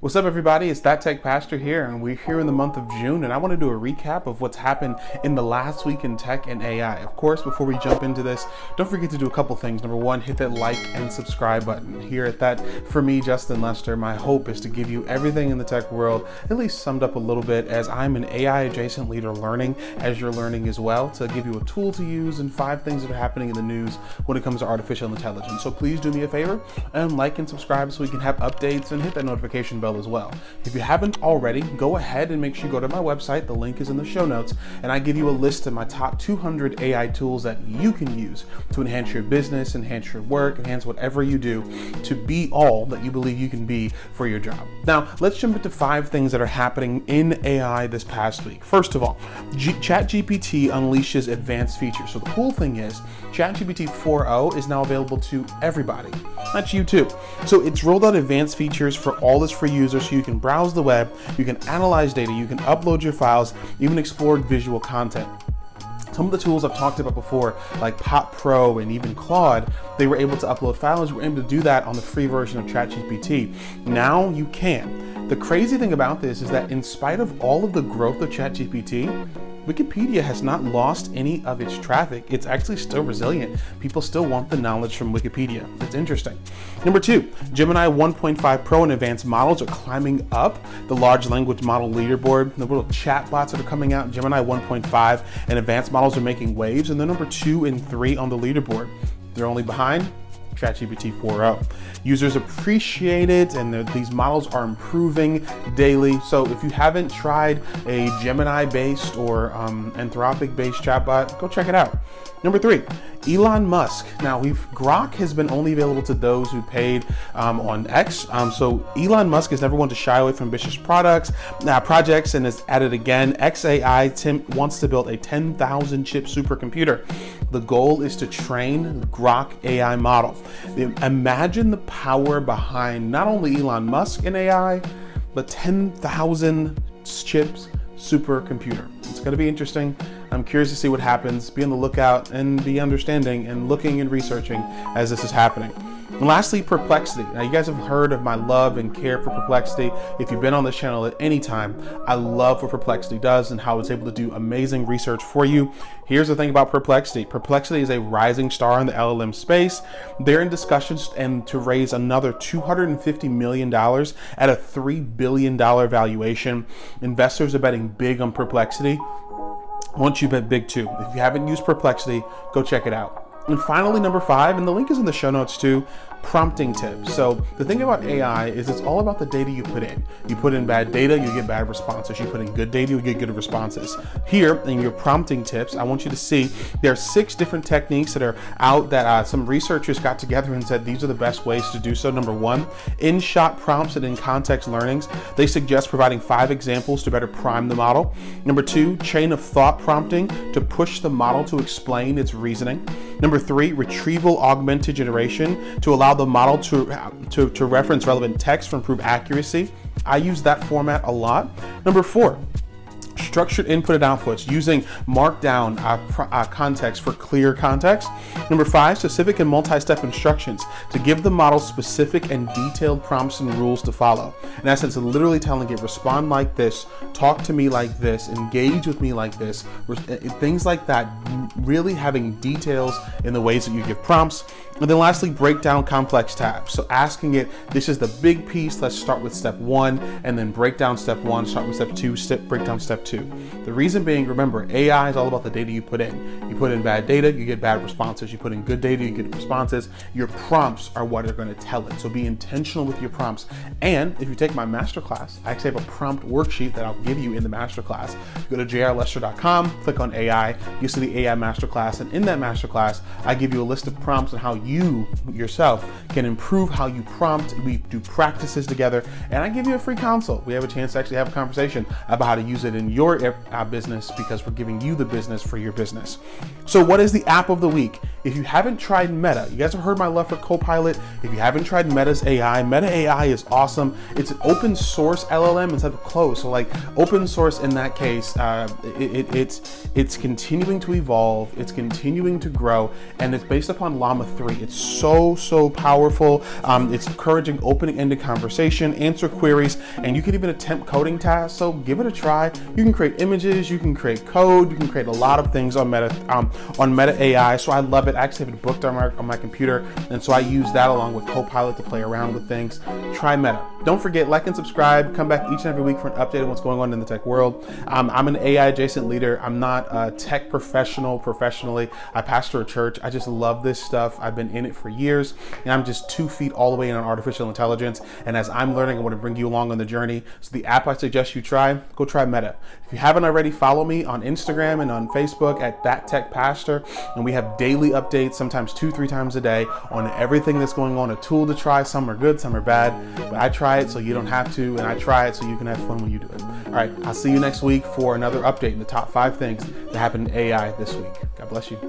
What's up, everybody? It's That Tech Pastor here, and we're here in the month of June, and I want to do a recap of what's happened in the last week in tech and AI. Of course, before we jump into this, don't forget to do a couple things. Number one, hit that like and subscribe button. Here at That, for me, Justin Lester, my hope is to give you everything in the tech world, at least summed up a little bit, as I'm an AI-adjacent leader learning as you're learning as well, to give you a tool to use and 5 things that are happening in the news when it comes to artificial intelligence. So please do me a favor and like and subscribe so we can have updates, and hit that notification bell as well. If you haven't already, go ahead and make sure you go to my website. The link is in the show notes, and I give you a list of my top 200 AI tools that you can use to enhance your business, enhance your work, enhance whatever you do to be all that you believe you can be for your job. Now, let's jump into 5 things that are happening in AI this past week. First of all, ChatGPT unleashes advanced features. So the cool thing is ChatGPT 4.0 is now available to everybody. That's you too. So it's rolled out advanced features for all its free users, so you can browse the web, you can analyze data, you can upload your files, even explore visual content. Some of the tools I've talked about before, like Pop Pro and even Claude, they were able to upload files. You were able to do that on the free version of ChatGPT. Now you can. The crazy thing about this is that in spite of all of the growth of ChatGPT, Wikipedia has not lost any of its traffic. It's actually still resilient. People still want the knowledge from Wikipedia. It's interesting. Number 2, Gemini 1.5 Pro and advanced models are climbing up the large language model leaderboard. The little chatbots that are coming out, Gemini 1.5 and advanced models are making waves, and they're number 2 and 3 on the leaderboard. They're only behind ChatGPT 4.0. Users appreciate it, and these models are improving daily. So if you haven't tried a Gemini-based or Anthropic-based chatbot, go check it out. Number 3, Elon Musk. Now, Grok has been only available to those who paid on X. So Elon Musk has never wanted to shy away from ambitious projects, and has added again. XAI wants to build a 10,000 chip supercomputer. The goal is to train the Grok AI model. Imagine the power behind not only Elon Musk and AI, but 10,000 chips supercomputer. It's going to be interesting. I'm curious to see what happens. Be on the lookout and be understanding and looking and researching as this is happening. And lastly, Perplexity. Now, you guys have heard of my love and care for Perplexity. If you've been on this channel at any time, I love what Perplexity does and how it's able to do amazing research for you. Here's the thing about Perplexity. Perplexity is a rising star in the LLM space. They're in discussions and to raise another $250 million at a $3 billion valuation. Investors are betting big on Perplexity. Once you bet big too. If you haven't used Perplexity, go check it out. And finally, number 5, and the link is in the show notes too, prompting tips. So the thing about AI is it's all about the data you put in. You put in bad data, you get bad responses. You put in good data, you get good responses. Here in your prompting tips, I want you to see there are 6 different techniques that are out that some researchers got together and said these are the best ways to do so. Number 1, in-shot prompts and in-context learnings. They suggest providing 5 examples to better prime the model. Number 2, chain of thought prompting to push the model to explain its reasoning. Number 3, retrieval augmented generation to allow the model to reference relevant text for improved accuracy. I use that format a lot. Number 4, structured input and outputs using markdown context for clear context. Number 5, specific and multi-step instructions to give the model specific and detailed prompts and rules to follow. In essence, literally telling it, respond like this, talk to me like this, engage with me like this, things like that, really having details in the ways that you give prompts. And then lastly, break down complex tasks. So asking it, this is the big piece, let's start with step 1, and then break down step 1, start with step 2, break down step 2. The reason being, remember, AI is all about the data you put in. You put in bad data, you get bad responses. You put in good data, you get responses. Your prompts are what are going to tell it. So be intentional with your prompts. And if you take my masterclass, I actually have a prompt worksheet that I'll give you in the masterclass. Go to jrlester.com, click on AI, you see the AI masterclass, and in that masterclass, I give you a list of prompts and how you yourself can improve how you prompt. We do practices together, and I give you a free consult. We have a chance to actually have a conversation about how to use it in your business, because we're giving you the business for your business. So what is the app of the week? If you haven't tried Meta, you guys have heard my love for Copilot. If you haven't tried Meta's AI, Meta AI is awesome. It's an open source LLM instead of closed. So like open source in that case, it's continuing to evolve, it's continuing to grow, and it's based upon Llama 3. It's so powerful. It's encouraging open-ended conversation, answer queries, and you can even attempt coding tasks. So give it a try. You can create images, you can create code, you can create a lot of things on Meta AI. So I love it. I actually have it booked on my computer, and so I use that along with Copilot to play around with things. Try Meta. Don't forget, like and subscribe. Come back each and every week for an update on what's going on in the tech world. I'm an AI adjacent leader. I'm not a tech professional professionally. I pastor a church. I just love this stuff. I've been in it for years, and I'm just 2 feet all the way in on artificial intelligence. And as I'm learning, I want to bring you along on the journey. So the app I suggest you try, go try Meta. If you haven't already, follow me on Instagram and on Facebook at That Tech Pastor, and we have daily updates, sometimes 2-3 times a day, on everything that's going on. A tool to try. Some are good, some are bad, but I try it so you don't have to, and I try it so you can have fun when you do it. All right, I'll see you next week for another update in the top 5 things that happened in AI this week. God bless you.